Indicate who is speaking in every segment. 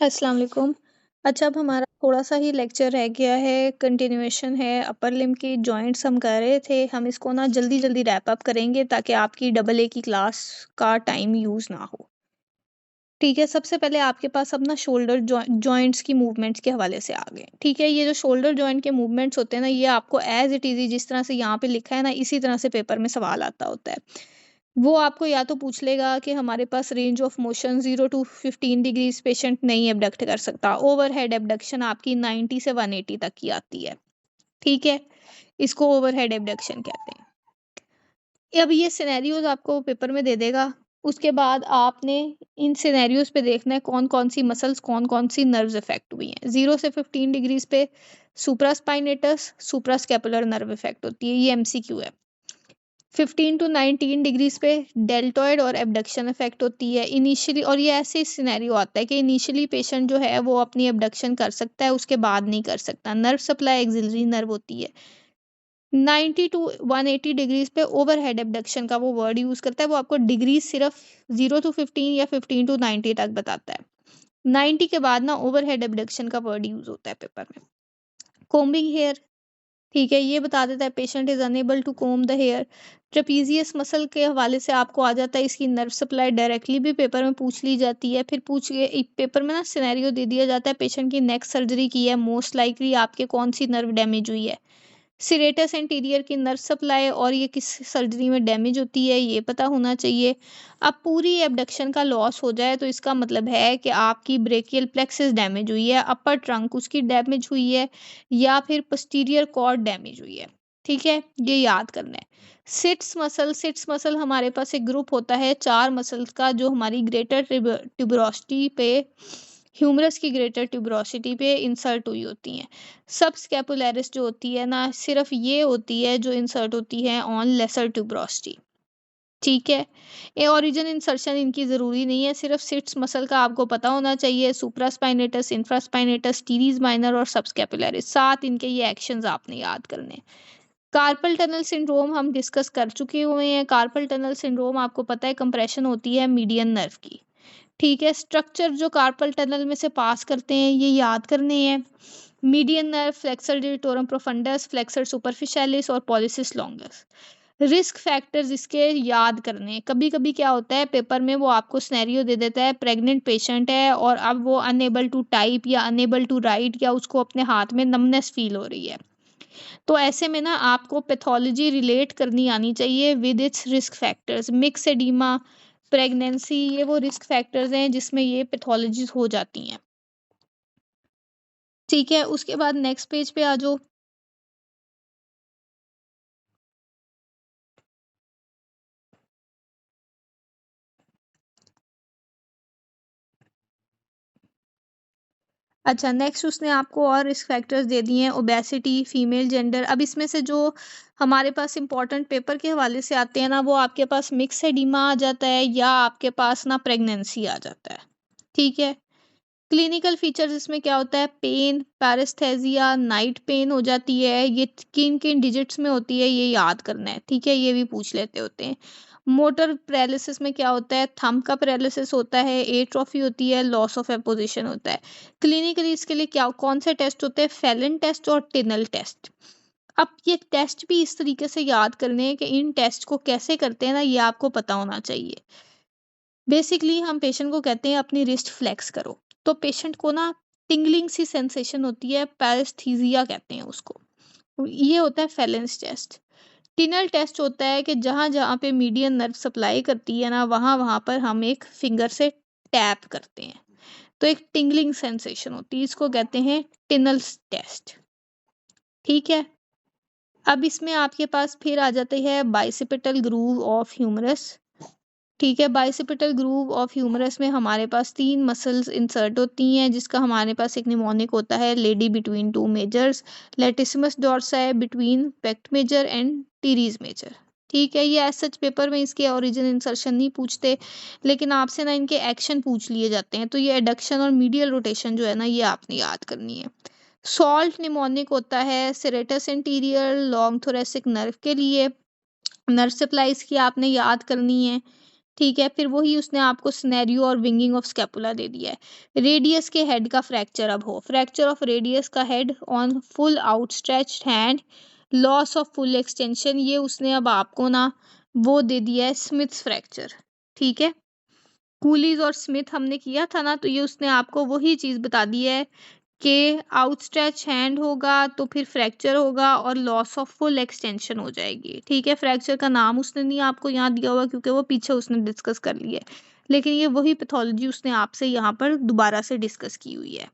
Speaker 1: अस्सलाम वालेकुम। अच्छा, अब हमारा थोड़ा-सा ही लेक्चर रह गया है, कंटिन्यूएशन है अपर लिम्ब की जॉइंट्स हम कर रहे थे। हम इसको ना जल्दी-जल्दी रैप अप करेंगे ताकि आपकी डबल ए की क्लास का टाइम यूज़ ना हो। ठीक है, सबसे पहले आपके पास अब ना शोल्डर जॉइंट्स की मूवमेंट्स के हवाले से आ गए। ठीक है, ये जो शोल्डर जॉइंट के मूवमेंट्स होते हैं ना, ये आपको एज़ इट इज़ ही जिस तरह से यहाँ पे लिखा है ना, इसी तरह से पेपर में सवाल आता होता है। वो आपको या तो पूछ लेगा कि हमारे पास range of motion 0 to 15 degrees patient नहीं एबडक्ट कर सकता। ओवरहेड एबडक्शन आपकी 90 से 180 तक की आती है। ठीक है? इसको ओवरहेड एबडक्शन कहते हैं। अब ये सिनेरियोज़ आपको पेपर में दे देगा। उसके बाद आपने इन सिनेरियोज़ पे देखना है कौन-कौन सी मसल्स, कौन-कौन सी नर्व्स इफ़ेक्ट हुई हैं। 0 से 15 डिग्रीज़ पे सुप्रास्पाइनेटस, सुप्रास्कैपुलर नर्व इफ़ेक्ट होती है। ये एमसीक्यू है। 15 टू 19 डिग्रीज़ पे डेल्टॉइड और एबडक्शन इफ़ेक्ट होती है इनिशियली, और ये ऐसे सिनेरियो आता है कि इनिशियली पेशेंट जो है वो अपनी एबडक्शन कर सकता है, उसके बाद नहीं कर सकता। नर्व सप्लाई एक्सिलरी नर्व होती है। 90 टू 180 डिग्रीज़ पे ओवरहेड एबडक्शन का वो वर्ड यूज़ करता है, वो आपको डिग्री सिर्फ 0 टू 15 या 15 टू 90 तक बताता है। 90 के बाद ना ओवरहेड एबडक्शन का वर्ड यूज़ होता है पेपर में। कोम्बिंग हेयर, ठीक है, ये बता देता है patient is unable to comb the hair. Trapezius muscle के हवाले से आपको आ जाता है, इसकी नर्व सप्लाई डायरेक्टली भी पेपर में पूछ ली जाती है। फिर पूछ के एक पेपर में ना सिनेरियो दे दिया जाता है, पेशेंट की नेक सर्जरी की है, मोस्ट लाइकली आपके कौन सी नर्व डैमेज हुई है। सिरेटस एंटीरियर की नर्व सप्लाई और ये किस सर्जरी में डैमेज होती है, ये पता होना चाहिए। अब पूरी एबडक्शन का लॉस हो जाए तो इसका मतलब है कि आपकी ब्रेकियल प्लेक्सिस डैमेज हुई है, अपर ट्रंक उसकी डैमेज हुई है, या फिर पोस्टीरियर कॉर्ड डैमेज हुई है। ठीक है, ये याद करना है। सिट्स मसल हमारे पास एक ग्रुप होता है 4 मसल्स का, जो हमारी ग्रेटर ट्यूबरोसिटी पे, ह्यूमरस की ग्रेटर ट्यूबरोसिटी पे इंसर्ट हुई होती हैं। सब स्कैपुलैरिस जो होती है ना, सिर्फ ये होती है जो इंसर्ट होती है ऑन लेसर ट्यूबरोसिटी। ठीक है, ये ओरिजिन इंसर्शन इनकी ज़रूरी नहीं है, सिर्फ सिट्स मसल का आपको पता होना चाहिए। सुप्रास्पाइनेटस, इंफ्रास्पाइनेटस, टीरीज माइनर और सबस्कैपुलैरिस, 7 इनके ये एक्शंस आपने याद करने हैं। कार्पल टनल सिंड्रोम हम डिस्कस कर चुके हुए हैं। कार्पल टनल सिंड्रोम आपको पता है कंप्रेशन होती है मीडियन नर्व की। ठीक है, स्ट्रक्चर जो कार्पल टनल में से पास करते हैं ये याद करने हैं। Median nerve, flexor digitorum profundus, flexor superficialis और पॉलिसिस लॉन्गस। रिस्क फैक्टर्स इसके याद करने हैं। कभी-कभी क्या होता है पेपर में, वो आपको सिनेरियो दे देता है, प्रेग्नेंट पेशेंट है और अब वो अनएबल टू टाइप या अनएबल टू राइट, या उसको अपने हाथ में नमनेस फील हो रही है। तो ऐसे में ना आपको पैथोलॉजी रिलेट करनी आनी चाहिए with its risk factors. Myxoedema, pregnancy, ये वो रिस्क फैक्टर्स हैं जिसमें ये पैथोलॉजीज हो जाती हैं। ठीक है, उसके बाद नेक्स्ट पेज पे आ जाओ। अच्छा, नेक्स्ट उसने आपको और रिस्क फैक्टर्स दे दिए हैं, ओबेसिटी, फीमेल जेंडर। अब इसमें से जो हमारे पास इंपॉर्टेंट पेपर के हवाले से आते हैं ना, वो आपके पास मिक्स एडीमा आ जाता है, या आपके पास ना प्रेगनेंसी आ जाता है। ठीक है, क्लिनिकल फीचर्स इसमें क्या होता है, पेन, पैरेस्थेसिया, नाइट पेन हो जाती है, ये किन किन डिजिट्स में होती है ये याद करना है। ठीक है, ये भी पूछ लेते होते हैं। मोटर पैरालिसिस में क्या होता है, थंब का पैरालिसिस होता है, एट्रोफी होती है, लॉस ऑफ एपोजिशन होता है। क्लिनिकली इसके लिए क्या कौन से टेस्ट होते हैं, फेलन टेस्ट और टिनल टेस्ट। अब ये टेस्ट भी इस तरीके से याद करने हैं कि इन टेस्ट को कैसे करते हैं ना, ये आपको पता होना चाहिए। बेसिकली हम पेशेंट को कहते हैं अपनी रिस्ट फ्लेक्स करो, तो पेशेंट को ना टिंगलिंग सी सेंसेशन होती है, पैरेस्थीसिया कहते हैं उसको। ये होता है फेलेंस टेस्ट। टिनल टेस्ट होता है कि जहाँ जहाँ पे मीडियन नर्व सप्लाई करती है ना, वहाँ वहाँ पर हम एक फिंगर से टैप करते हैं, तो एक टिंगलिंग सेंसेशन होती है, इसको कहते हैं टिनल टेस्ट। ठीक है, अब इसमें आपके पास फिर आ जाते हैं बाइसिपिटल ग्रूव ऑफ ह्यूमरस। ठीक है, बाइसिपिटल ग्रूव ऑफ ह्यूमरस में हमारे पास 3 मसल्स इंसर्ट होती हैं, जिसका हमारे पास एक निमोनिक होता है, lady between two majors, latissimus dorsi between pect major and teres major. ठीक है, ये एज सच पेपर में इसके ओरिजिन इंसर्शन नहीं पूछते, लेकिन आपसे ना इनके एक्शन पूछ लिए जाते हैं, तो ये एडक्शन और मीडियल रोटेशन जो है ना, ये आपने याद करनी है। सॉल्ट निमोनिक होता है serratus anterior long thoracic nerve के लिए, नर्व सप्लाई इसकी आपने याद करनी है। ठीक है, फिर वही उसने आपको सिनेरियो और विंगिंग ऑफ स्कैपुला दे दिया है। रेडियस के हेड का फ्रैक्चर अब हो, फ्रैक्चर ऑफ रेडियस का head on full outstretched hand, loss of full extension, ये उसने अब आपको ना वो दे दिया है स्मिथ्स फ्रैक्चर। ठीक है, कूलीज और स्मिथ हमने किया था ना, तो ये उसने आपको वही चीज़ बता दी है कि आउटस्ट्रेच हैंड होगा तो फिर फ्रैक्चर होगा और लॉस ऑफ फुल एक्सटेंशन हो जाएगी। ठीक है, फ्रैक्चर का नाम उसने नहीं आपको यहाँ दिया हुआ क्योंकि वो पीछे उसने डिस्कस कर लिया है, लेकिन ये वही पैथोलॉजी उसने आपसे यहाँ पर दोबारा से डिस्कस की हुई है।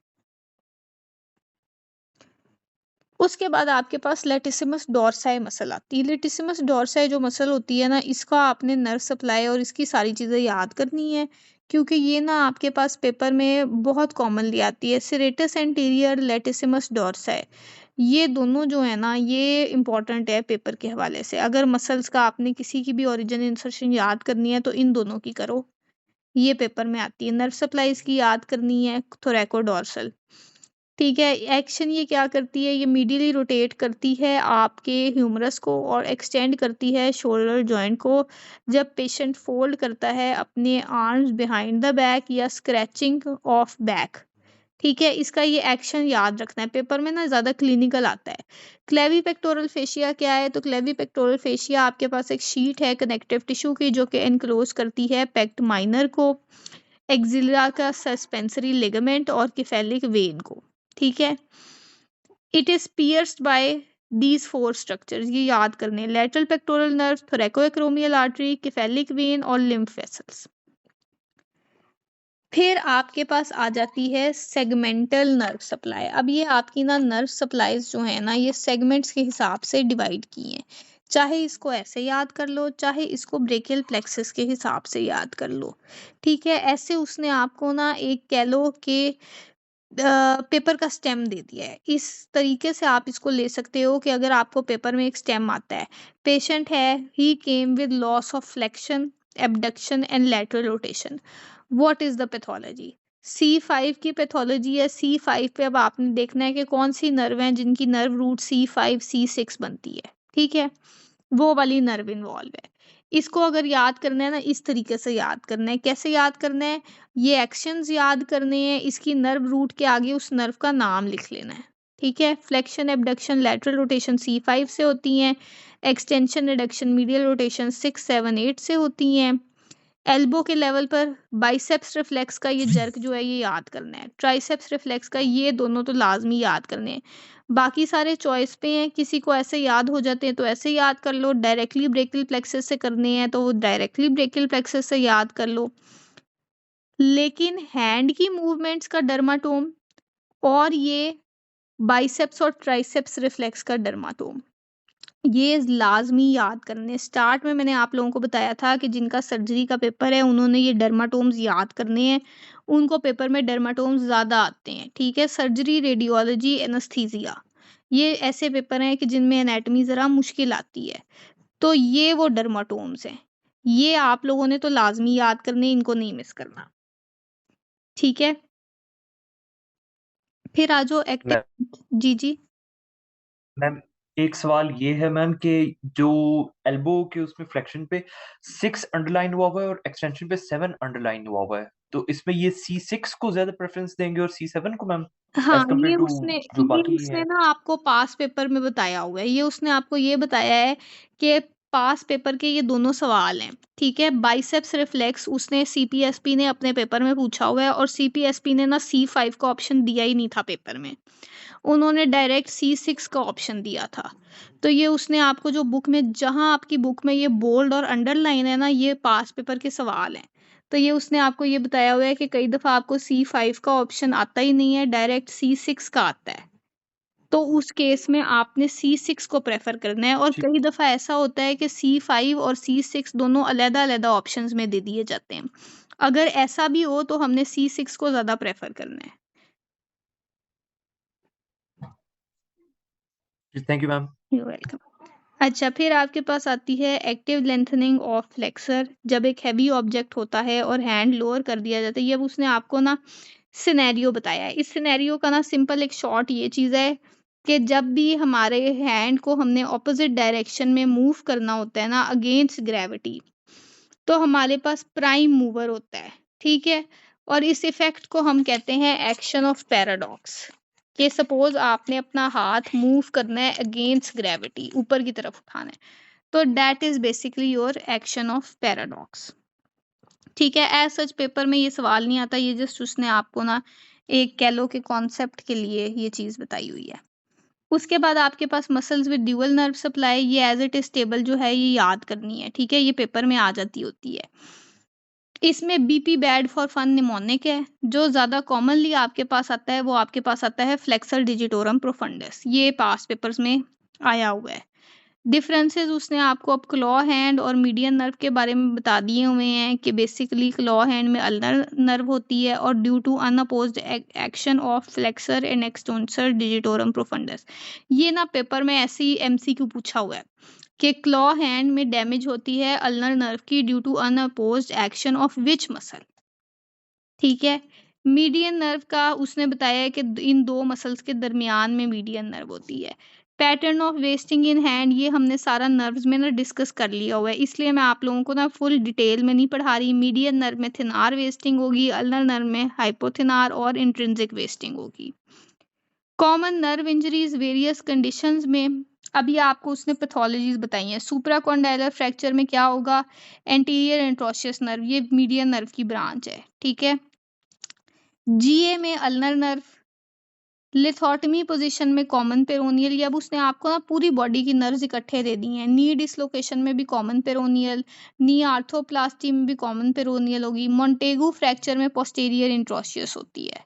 Speaker 1: उसके बाद आपके पास लेटिसिमस डोर्साई मसल आती है। लेटिसिमस डोर्साई जो मसल होती है ना, इसका आपने नर्व सप्लाई और इसकी सारी चीज़ें याद करनी है क्योंकि ये ना आपके पास पेपर में बहुत कॉमनली आती है। सेरेटस एंटीरियर, लेटिसिमस डोर्साई, ये दोनों जो है ना ये इंपॉर्टेंट है पेपर के हवाले से। अगर मसल्स का आपने किसी की भी ओरिजिन इंसर्शन याद करनी है तो इन दोनों की करो, ये पेपर में आती है। नर्व सप्लाईज की याद करनी है, थोरैकोडोर्सल। ठीक है, एक्शन ये क्या करती है, ये मीडियली रोटेट करती है आपके ह्यूमरस को और एक्सटेंड करती है शोल्डर जॉइंट को जब पेशेंट फोल्ड करता है अपने आर्म्स बिहाइंड द बैक या स्क्रैचिंग ऑफ बैक। ठीक है, इसका ये एक्शन याद रखना है, पेपर में ना ज़्यादा क्लिनिकल आता है। क्लेवी पेक्टोरल फेशिया क्या है, तो क्लेवी पेक्टोरल फेशिया आपके पास एक शीट है कनेक्टिव टिश्यू की जो कि एनक्लोज करती है पेक्ट माइनर को, एक्सिला का सस्पेंसरी लिगामेंट और किफेलिक वेन को। ठीक है, it is pierced by these 4 structures, ये याद करने, lateral pectoral nerve, thoracoacromial artery, cephalic vein और लिम्फ वेसल्स। फिर आपके पास आ जाती है सेगमेंटल नर्व सप्लाई। अब ये आपकी ना नर्व सप्लाईज जो है ना ये सेगमेंट्स के हिसाब से डिवाइड की हैं, चाहे इसको ऐसे याद कर लो चाहे इसको ब्रेकियल प्लेक्सस के हिसाब से याद कर लो। ठीक है, ऐसे उसने आपको ना एक कह लो कि पेपर का स्टेम दे दिया है। इस तरीके से आप इसको ले सकते हो कि अगर आपको पेपर में एक स्टेम आता है, पेशेंट है, he came with loss of flexion, abduction and lateral rotation, what is the pathology. C5 की पैथोलॉजी है। C5 पे अब आपने देखना है कि कौन सी नर्व है जिनकी नर्व रूट C5 C6 बनती है। ठीक है, वो वाली नर्व इन्वॉल्व है। इसको अगर याद करना है ना इस तरीके से याद करना है। कैसे याद करना है, ये एक्शंस याद करने हैं, इसकी नर्व रूट के आगे उस नर्व का नाम लिख लेना है। ठीक है, flexion, abduction, lateral rotation C5 से होती हैं, एक्सटेंशन, रिडक्शन, मीडियल रोटेशन 6 7 8 से होती हैं। एल्बो के लेवल पर बाइसेप्स रिफ्लेक्स का ये जर्क जो है ये याद करना है, ट्राइसेप्स रिफ्लेक्स का, ये दोनों तो लाजमी याद करने हैं। बाकी सारे चॉइस पे हैं, किसी को ऐसे याद हो जाते हैं तो ऐसे याद कर लो, डायरेक्टली ब्रेकियल प्लेक्सस से करने हैं तो वो डायरेक्टली ब्रेकियल प्लेक्सस से याद कर लो। लेकिन हैंड की मूवमेंट्स का डर्माटोम और ये बाइसेप्स और ट्राइसेप्स रिफ्लेक्स का डर्माटोम, ये लाजमी याद करने। स्टार्ट में मैंने आप लोगों को बताया था कि जिनका सर्जरी का पेपर है उन्होंने ये डर्माटोम्स याद करने हैं, उनको पेपर में डर्माटोम्स ज़्यादा आते हैं। ठीक है, सर्जरी, रेडियोलॉजी, एनेस्थीसिया, ये ऐसे पेपर हैं कि जिनमें एनाटॉमी ज़रा मुश्किल आती है, तो ये वो डर्माटोम्स हैं, ये आप लोगों ने तो लाजमी याद करने, इनको नहीं मिस करना। ठीक है, फिर आ जाओ
Speaker 2: मैम
Speaker 1: एक्टिव। जी जी।
Speaker 2: मैम, एक सवाल ये है मैम कि जो एल्बो के उसमें फ्लेक्शन पे 6 अंडरलाइन हुआ हुआ है और एक्सटेंशन पे 7 अंडरलाइन हुआ हुआ है, तो इसमें ये C6 को ज्यादा प्रेफरेंस देंगे और C7 को मैम,
Speaker 1: हाँ,
Speaker 2: एज कम्पेयर
Speaker 1: ये
Speaker 2: टू
Speaker 1: उसने
Speaker 2: जो
Speaker 1: ये
Speaker 2: बाकी
Speaker 1: उसने
Speaker 2: है।
Speaker 1: ना आपको पास पेपर में बताया हुआ है, ये उसने आपको ये बताया है कि पास पेपर के ये दोनों सवाल हैं। ठीक है, बाइसेप्स रिफ्लेक्स उसने CPSP ने अपने पेपर में पूछा हुआ है और CPSP ने ना C5 का ऑप्शन दिया ही नहीं था पेपर में, उन्होंने डायरेक्ट C6 का ऑप्शन दिया था। तो ये उसने आपको जो बुक में, जहाँ आपकी बुक में ये बोल्ड और अंडरलाइन है ना, ये पास पेपर के सवाल हैं। तो ये उसने आपको ये बताया हुआ है कि कई दफ़ा आपको C5 का ऑप्शन आता ही नहीं है, डायरेक्ट C6 का आता है। तो उस केस में आपने C6 को प्रेफ़र करना है और
Speaker 2: ठीक।
Speaker 1: कई दफ़ा ऐसा होता है कि C5 और C6 दोनों अलग-अलग ऑप्शंस में दे दिए जाते हैं। अगर ऐसा भी हो तो हमने C6 को ज़्यादा प्रेफ़र करना है।
Speaker 2: Thank you ma'am.
Speaker 1: You are welcome. अच्छा, फिर आपके पास आती है एक्टिव लेंथनिंग ऑफ फ्लेक्सर, जब एक हैवी ऑब्जेक्ट होता है और हैंड लोअर कर दिया जाता है। ये अब उसने आपको ना सिनेरियो बताया है। इस सिनेरियो का ना सिंपल एक शॉर्ट ये चीज़ है कि जब भी हमारे हैंड को हमने ऑपोजिट डायरेक्शन में मूव करना होता है ना अगेंस्ट ग्रेविटी, तो हमारे पास प्राइम मूवर होता है, ठीक है। और इस इफेक्ट को हम कहते हैं एक्शन ऑफ पैराडॉक्स। कि सपोज आपने अपना हाथ मूव करना है अगेंस्ट ग्रेविटी, ऊपर की तरफ उठाना है, तो that is basically your action of paradox, ठीक है। एज सच पेपर में ये सवाल नहीं आता, ये जस्ट उसने आपको ना एक कैलो के कॉन्सेप्ट के लिए ये चीज बताई हुई है। उसके बाद आपके पास muscles with dual nerve supply, ये एज इट इज टेबल जो है ये याद करनी है, ठीक है, ये पेपर में आ जाती होती है। इसमें BP bad for fun mnemonic है। जो ज्यादा कॉमनली आपके पास आता है वो आपके पास आता है फ्लेक्सर डिजिटोरम प्रोफंडस, ये पास पेपर्स में आया हुआ है। डिफरेंसेस उसने आपको अब क्लॉ हैंड और मीडियन नर्व के बारे में बता दिए हुए हैं कि बेसिकली क्लॉ हैंड में अल्नर नर्व होती है और due to unopposed action of flexor and extensor digitorum profundus. ये ना पेपर में ऐसे ही एमसीक्यू पूछा हुआ है कि क्लॉ हैंड में डैमेज होती है अल्नर नर्व की due to unopposed action of which muscle, ठीक है। मीडियन नर्व का उसने बताया है कि इन दो मसल्स के दरमियान में मीडियन नर्व होती है। Pattern of wasting in hand, ये हमने सारा नर्व्स में ना डिस्कस कर लिया हुआ है, इसलिए मैं आप लोगों को ना फुल डिटेल में नहीं पढ़ा रही। मीडियन नर्व में थिनार वेस्टिंग होगी, अल्नर नर्व में हाइपोथिनार और इंट्रिंसिक वेस्टिंग होगी। Common nerve injuries various conditions में, अभी आपको उसने पैथोलॉजीज बताई हैं। सुप्राकॉन्डाइलर फ्रैक्चर में क्या होगा, एंटीरियर एंट्रोशियस नर्व, ये मीडियन नर्व की ब्रांच है, ठीक है। जीए में अल्नर नर्व, लिथोटमी पोजीशन में कॉमन पेरोनियल, ये अब उसने आपको ना पूरी बॉडी की नर्व्स इकट्ठे दे दी हैं। नी डिसलोकेशन में भी कॉमन पेरोनियल, नी आर्थोप्लास्टी में भी कॉमन पेरोनियल होगी। मोंटेगू फ्रैक्चर में पोस्टीरियर इंट्रोशियस होती है,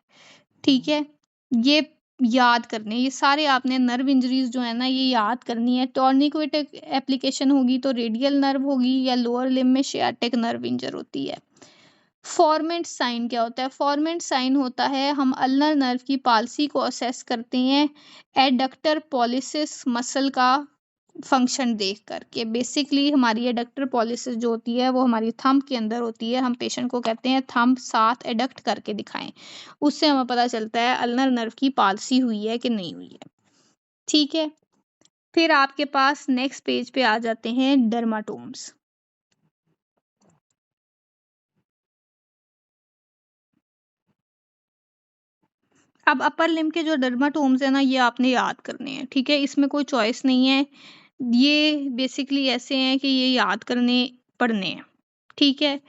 Speaker 1: ठीक है। ये याद करने, ये सारे आपने नर्व इंजरीज जो है ना ये याद करनी है। टॉर्निक्वेट एप्लीकेशन होगी तो रेडियल नर्व होगी, या लोअर लिम्ब में शियाटिक नर्व इंजर होती है। फॉर्मेंट साइन क्या होता है, फॉर्मेंट साइन होता है हम अल्नर नर्व की पालसी को असेस करते हैं एडक्टर पॉलिसिस मसल का फंक्शन देख करके। बेसिकली हमारी एडक्टर पॉलिसिस जो होती है वो हमारी थंब के अंदर होती है, हम पेशेंट को कहते हैं थंब साथ एडक्ट करके दिखाएं, उससे हमें पता चलता है अल्नर नर्व की पालसी हुई है कि नहीं हुई है, ठीक है। फिर आपके पास नेक्स्ट पेज पे आ जाते हैं डर्माटोम्स। अब अपर लिम्ब के जो डर्माटोम्स है ना ये आपने याद करने हैं, ठीक है, इसमें कोई चॉइस नहीं है। ये बेसिकली ऐसे हैं कि ये याद करने पड़ने हैं, ठीक है।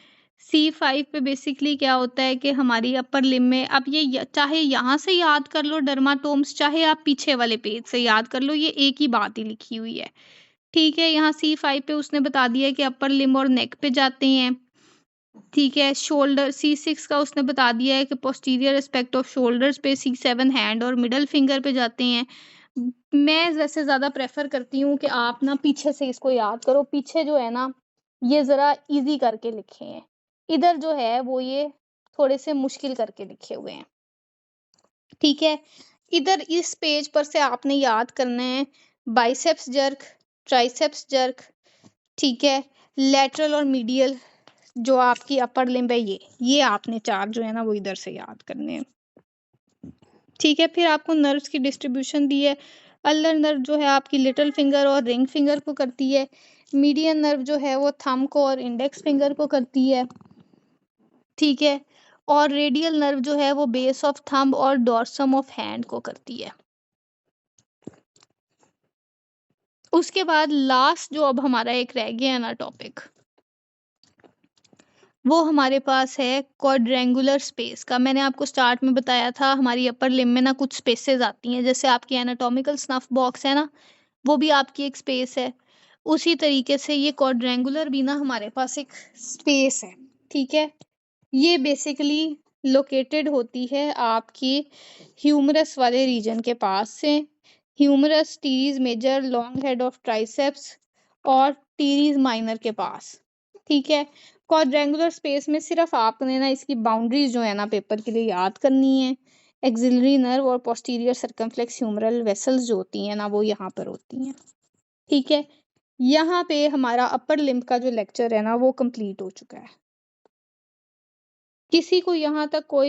Speaker 1: C5 पे बेसिकली क्या होता है कि हमारी अपर लिम्ब में, अब ये चाहे यहाँ से याद कर लो डर्माटोम्स, चाहे आप पीछे वाले पेज से याद कर लो, ये एक ही बात ही लिखी हुई है, ठीक है। यहाँ C5 पे उसने बता दिया है कि अपर लिम्ब और नेक पे जाते हैं, ठीक है। शोल्डर C6 का उसने बता दिया है कि पोस्टीरियर एस्पेक्ट ऑफ शोल्डर्स पे, C7 हैंड और मिडल फिंगर पे जाते हैं। मैं वैसे ज़्यादा प्रेफर करती हूँ कि आप ना पीछे से इसको याद करो, पीछे जो है ना ये ज़रा इजी करके लिखे हैं, इधर जो है वो ये थोड़े से मुश्किल करके लिखे हुए हैं, ठीक है। इधर इस पेज पर से आपने याद करना है बाइसेप्स जर्क, ट्राइसेप्स जर्क, ठीक है। लेटरल और मीडियल जो आपकी अपर लिम्ब है ये आपने चार जो है ना वो इधर से याद करने हैं, ठीक है। फिर आपको नर्व्स की डिस्ट्रीब्यूशन दी है। अल्नर नर्व जो है आपकी लिटिल फिंगर और रिंग फिंगर को करती है। मीडियन नर्व जो है वो थंब को और इंडेक्स फिंगर को करती है, ठीक है। और रेडियल नर्व जो है वो बेस ऑफ थंब और डॉर्सम ऑफ हैंड को करती है। उसके बाद लास्ट जो अब हमारा एक रह गया है ना टॉपिक, वो हमारे पास है क्वाड्रेंगुलर स्पेस का। मैंने आपको स्टार्ट में बताया था हमारी अपर लिम्ब में ना कुछ स्पेसेस आती हैं, जैसे आपकी एनाटॉमिकल स्नफ बॉक्स है ना वो भी आपकी एक स्पेस है। उसी तरीके से ये क्वाड्रेंगुलर भी ना हमारे पास एक स्पेस है, ठीक है। ये बेसिकली लोकेटेड होती है आपकी ह्यूमरस वाले रीजन के पास से, humerus teres major long head of triceps और टीरीज माइनर के पास, ठीक है। क्वाड्रेंगुलर स्पेस में सिर्फ आपने ना इसकी बाउंड्रीज जो है ना पेपर के लिए याद करनी है। एक्सिलरी नर्व और पोस्टीरियर सर्कमफ्लेक्स ह्यूमरल वेसल्स जो होती हैं ना वो यहाँ पर होती हैं, ठीक है। यहाँ पे हमारा अपर लिम्ब का जो लेक्चर है ना वो कंप्लीट हो चुका है। किसी को यहाँ तक कोई